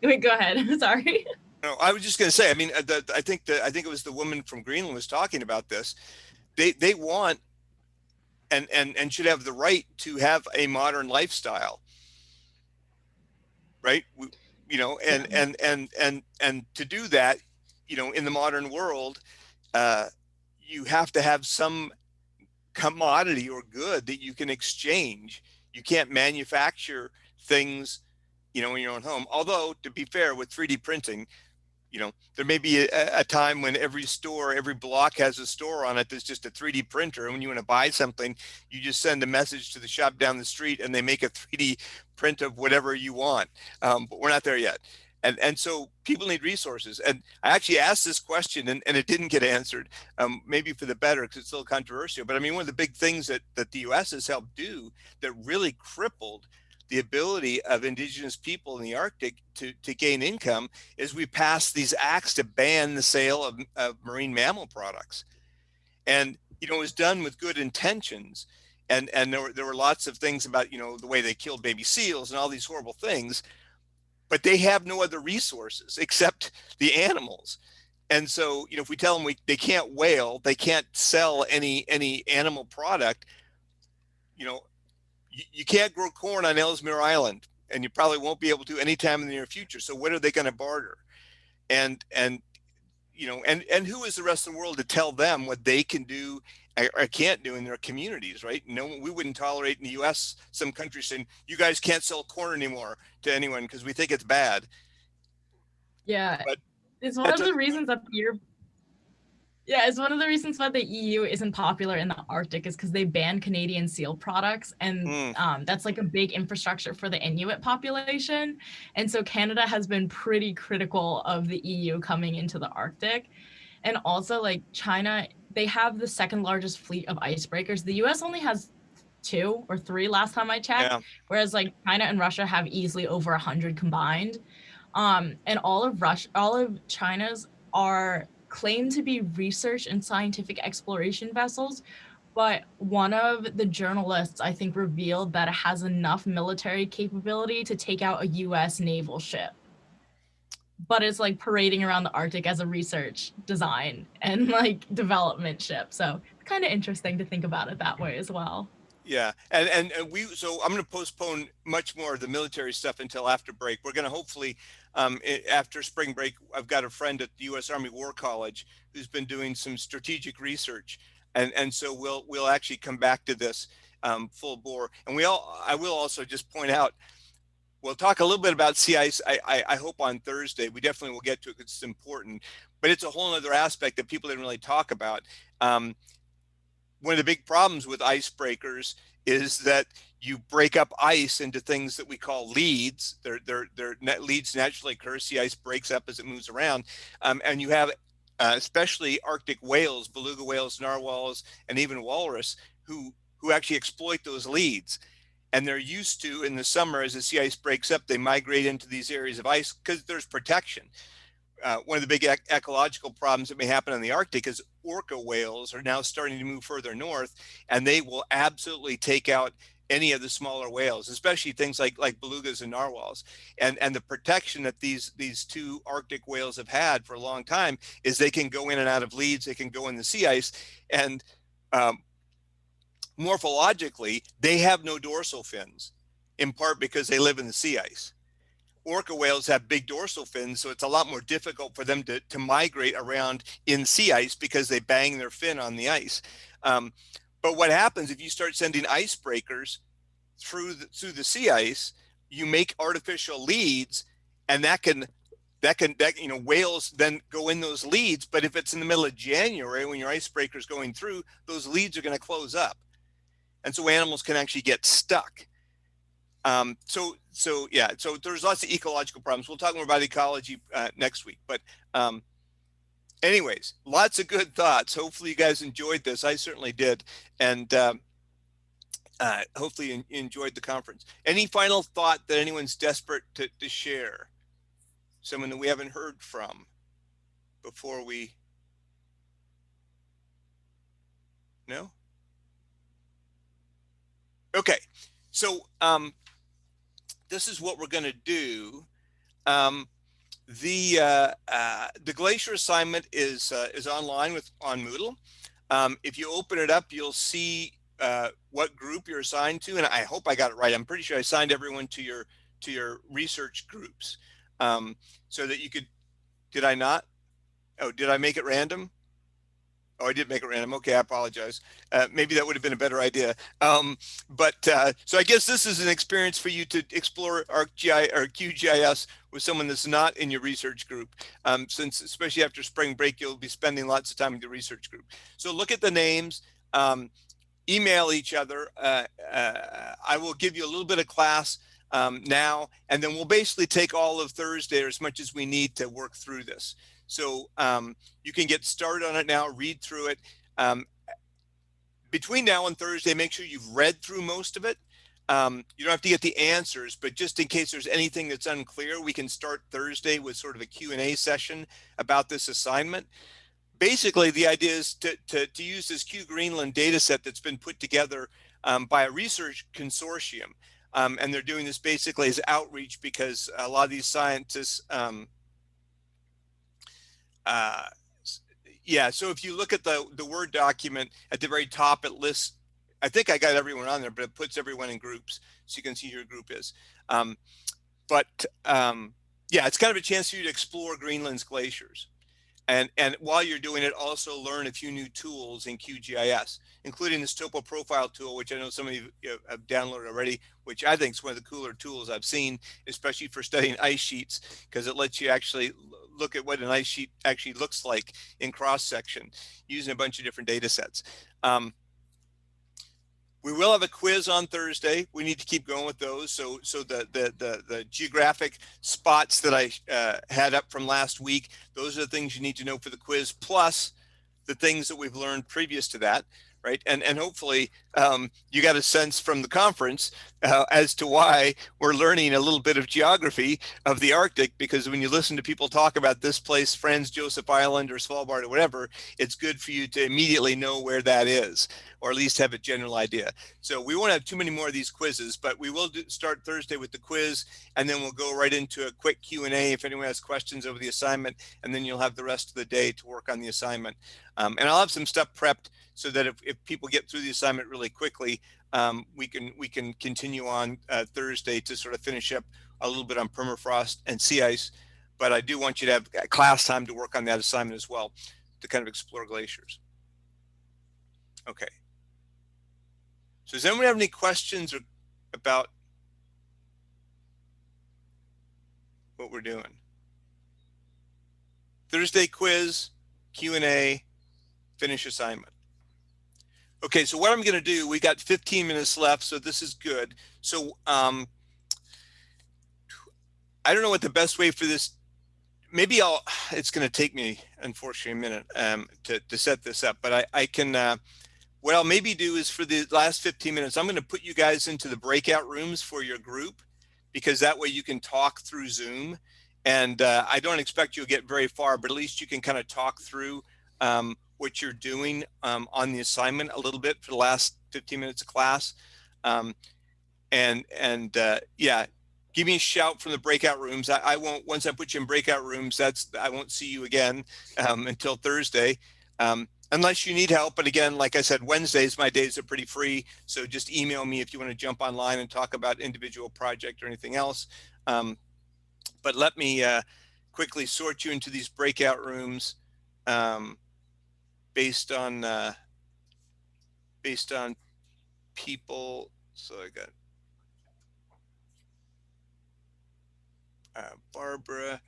Wait, go ahead. Sorry. No, I was just going to say. I mean, I think it was the woman from Greenland was talking about this. They want and should have the right to have a modern lifestyle, right? And to do that, in the modern world, you have to have some commodity or good that you can exchange. You can't manufacture things, in your own home. Although, to be fair, with 3D printing, there may be a time when every block has a store on it that's just a 3D printer. And when you want to buy something, you just send a message to the shop down the street and they make a 3D print of whatever you want. But we're not there yet. And so people need resources. And I actually asked this question and it didn't get answered, maybe for the better, because it's still controversial. But I mean, one of the big things that the US has helped do that really crippled the ability of indigenous people in the Arctic to gain income is we passed these acts to ban the sale of marine mammal products. And, it was done with good intentions. And there were lots of things about, the way they killed baby seals and all these horrible things, but they have no other resources except the animals. And so, if we tell them they can't whale, they can't sell any animal product, you can't grow corn on Ellesmere Island, and you probably won't be able to anytime in the near future. So what are they going to barter? And who is the rest of the world to tell them what they can do or can't do in their communities, right? No, we wouldn't tolerate in the US some countries saying, you guys can't sell corn anymore to anyone because we think it's bad. Yeah, but it's one of the reasons that it's one of the reasons why the EU isn't popular in the Arctic is because they ban Canadian seal products. And that's like a big infrastructure for the Inuit population. And so Canada has been pretty critical of the EU coming into the Arctic. And also like China, they have the second largest fleet of icebreakers. The US only has 2 or 3 last time I checked, whereas like China and Russia have easily over 100 combined. And all of China's are claimed to be research and scientific exploration vessels, but one of the journalists, I think, revealed that it has enough military capability to take out a US naval ship. But it's like parading around the Arctic as a research design and like development ship. So it's kind of interesting to think about it that way as well. Yeah, so I'm going to postpone much more of the military stuff until after break. We're going to hopefully, after spring break, I've got a friend at the U.S. Army War College who's been doing some strategic research, and so we'll actually come back to this full bore. And I will also just point out, we'll talk a little bit about sea ice. I hope on Thursday. We definitely will get to it because it's important, but it's a whole other aspect that people didn't really talk about. One of the big problems with icebreakers is that you break up ice into things that we call leads. Leads naturally occur. Sea ice breaks up as it moves around. And you have especially Arctic whales, beluga whales, narwhals, and even walrus who actually exploit those leads. And they're used to, in the summer, as the sea ice breaks up, they migrate into these areas of ice because there's protection. One of the big ecological problems that may happen in the Arctic is orca whales are now starting to move further north, and they will absolutely take out any of the smaller whales, especially things like belugas and narwhals. And the protection that these 2 Arctic whales have had for a long time is they can go in and out of leads, they can go in the sea ice, and morphologically, they have no dorsal fins, in part because they live in the sea ice. orca whales have big dorsal fins, so it's a lot more difficult for them to migrate around in sea ice because they bang their fin on the ice. But what happens if you start sending icebreakers through the sea ice, you make artificial leads, and that whales then go in those leads. But if it's in the middle of January when your icebreaker is going through, those leads are going to close up, and so animals can actually get stuck. So there's lots of ecological problems. We'll talk more about ecology next week. But anyways, lots of good thoughts. Hopefully you guys enjoyed this. I certainly did, and hopefully you enjoyed the conference. Any final thought that anyone's desperate to share? Someone that we haven't heard from before we? No? Okay, so this is what we're going to do. The glacier assignment is online on Moodle. If you open it up, you'll see what group you're assigned to, and I hope I got it right. I'm pretty sure I assigned everyone to your research groups, so that you could. Did I not? Oh, did I make it random? Oh, I did make it random. Okay, I apologize. Maybe that would have been a better idea. So I guess this is an experience for you to explore ArcGIS or QGIS with someone that's not in your research group, since especially after spring break, you'll be spending lots of time with your research group. So look at the names, email each other. I will give you a little bit of class now, and then we'll basically take all of Thursday or as much as we need to work through this. So you can get started on it now, read through it. Between now and Thursday, make sure you've read through most of it. You don't have to get the answers, but just in case there's anything that's unclear, we can start Thursday with sort of a Q&A session about this assignment. Basically, the idea is to use this Q Greenland data set that's been put together by a research consortium. And they're doing this basically as outreach because a lot of these scientists, so if you look at the Word document at the very top, it lists, I think I got everyone on there, but it puts everyone in groups so you can see who your group is. It's kind of a chance for you to explore Greenland's glaciers. And while you're doing it, also learn a few new tools in QGIS, including this topo profile tool, which I know some of you have downloaded already, which I think is one of the cooler tools I've seen, especially for studying ice sheets, because it lets you actually look at what an ice sheet actually looks like in cross section using a bunch of different data sets. We will have a quiz on Thursday. We need to keep going with those. So the geographic spots that I had up from last week, those are the things you need to know for the quiz, plus the things that we've learned previous to that, right? And hopefully you got a sense from the conference as to why we're learning a little bit of geography of the Arctic, because when you listen to people talk about this place, Franz Josef Island or Svalbard or whatever, it's good for you to immediately know where that is, or at least have a general idea. So we won't have too many more of these quizzes, but we will start Thursday with the quiz, and then we'll go right into a quick Q&A if anyone has questions over the assignment, and then you'll have the rest of the day to work on the assignment. And I'll have some stuff prepped so that if people get through the assignment really quickly, we can continue on Thursday to sort of finish up a little bit on permafrost and sea ice. But I do want you to have class time to work on that assignment as well, to kind of explore glaciers. Okay. So does anyone have any questions about what we're doing? Thursday quiz, Q&A, finish assignment. Okay, so what I'm going to do, we got 15 minutes left, so this is good. So I don't know what the best way for this, maybe it's going to take me, unfortunately, a minute to set this up, but I can, what I'll maybe do is for the last 15 minutes, I'm going to put you guys into the breakout rooms for your group, because that way you can talk through Zoom. And I don't expect you'll get very far, but at least you can kind of talk through what you're doing on the assignment a little bit for the last 15 minutes of class. Yeah, give me a shout from the breakout rooms. I won't, once I put you in breakout rooms, I won't see you again until Thursday, unless you need help. But again, like I said, Wednesdays, my days are pretty free. So just email me if you want to jump online and talk about individual project or anything else. But let me quickly sort you into these breakout rooms based on people. So I got Barbara,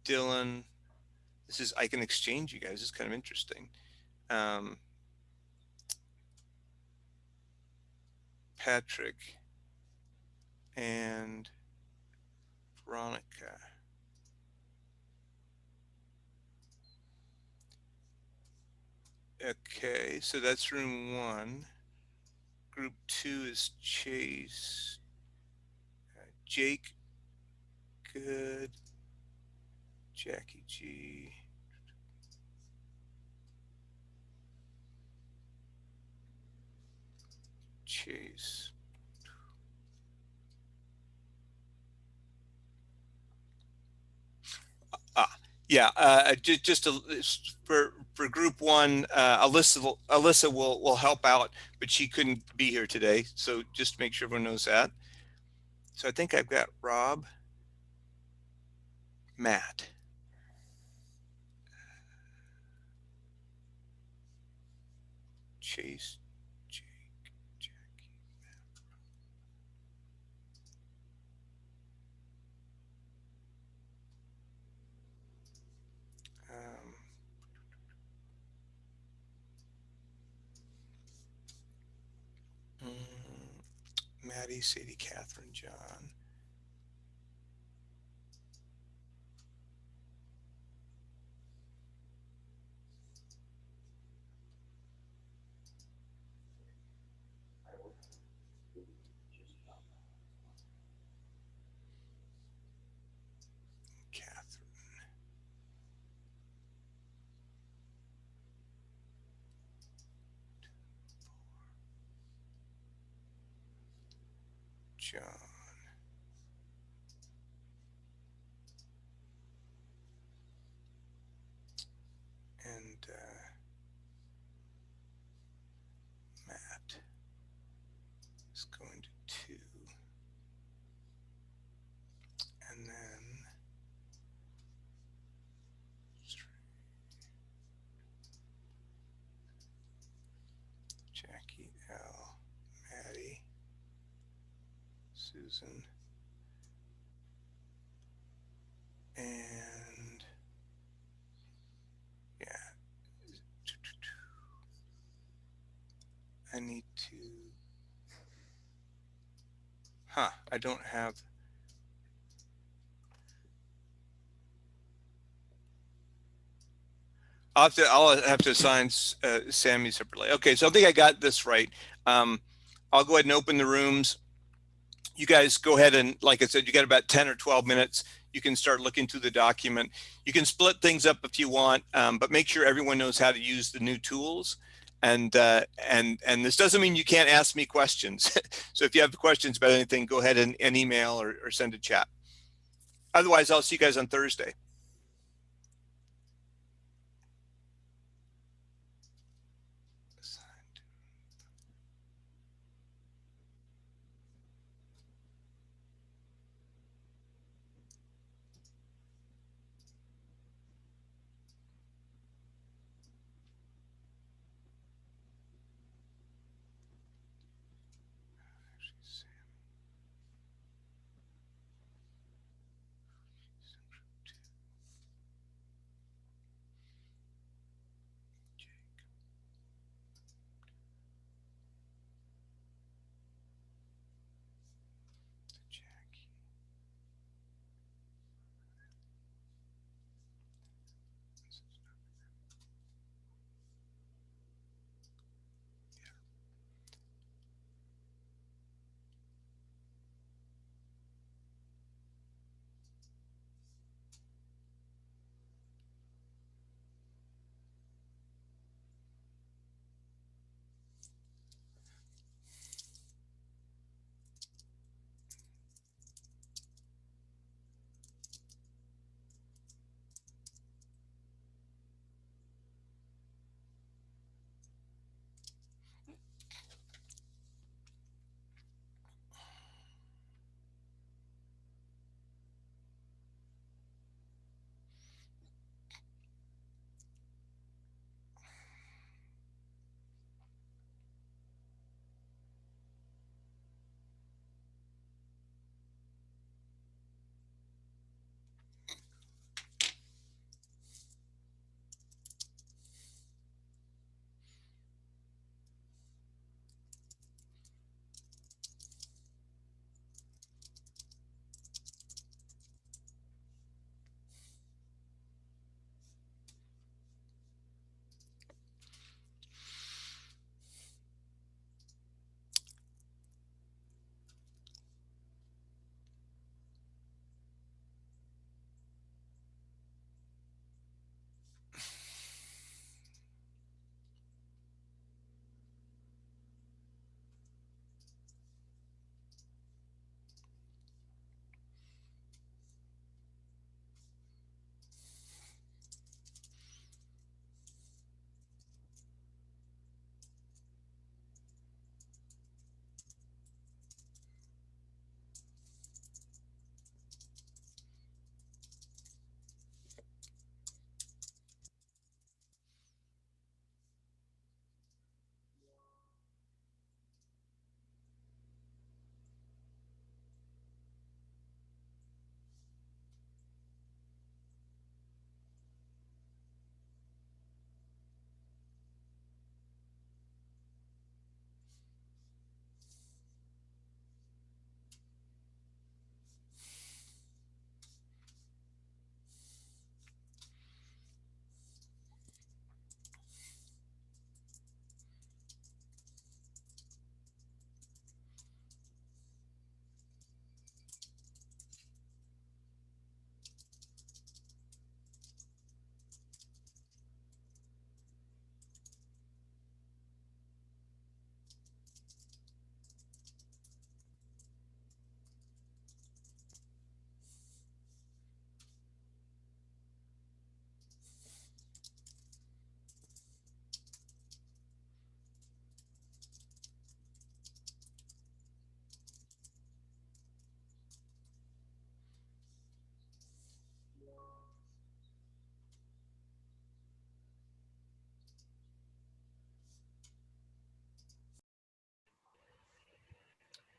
Dylan. This is, I can exchange you guys. It's kind of interesting. Patrick and Veronica. Okay, so that's room 1. Group 2 is Chase, Jake, good, Jackie G, Chase. Yeah, just for group 1, Alyssa will help out, but she couldn't be here today, so just make sure everyone knows that. So I think I've got Rob, Matt, Chase, Jake, Jackie, Maddie, Sadie, Catherine, John. Catherine. John. And Matt is going to 2. And then 3. Jackie, L, Maddie, Susan, and yeah, I need to, I don't have, I'll have to assign Sammy separately. Okay, so I think I got this right. I'll go ahead and open the rooms. You guys go ahead and, like I said, you got about 10 or 12 minutes. You can start looking through the document. You can split things up if you want, but make sure everyone knows how to use the new tools. And this doesn't mean you can't ask me questions. So if you have questions about anything, go ahead and email or send a chat. Otherwise, I'll see you guys on Thursday.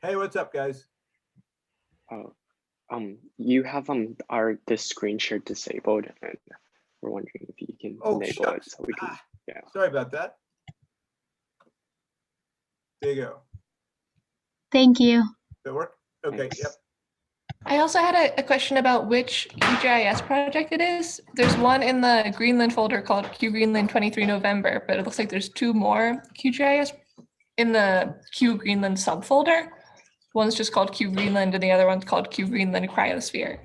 Hey, what's up, guys? You have this screen share disabled, and we're wondering if you can enable it shucks. so we can. Yeah. Sorry about that. There you go. Thank you. Does that work? Okay. Thanks. Yep. I also had a question about which QGIS project it is. There's one in the Greenland folder called Q Greenland 23 November, but it looks like there's two more QGIS in the Q Greenland subfolder. One's just called Q Greenland and the other one's called Q Greenland Cryosphere.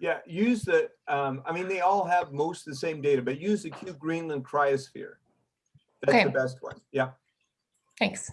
Yeah, use the, I mean, they all have most of the same data, but use the Q Greenland Cryosphere. That's Okay. the best one. Yeah. Thanks.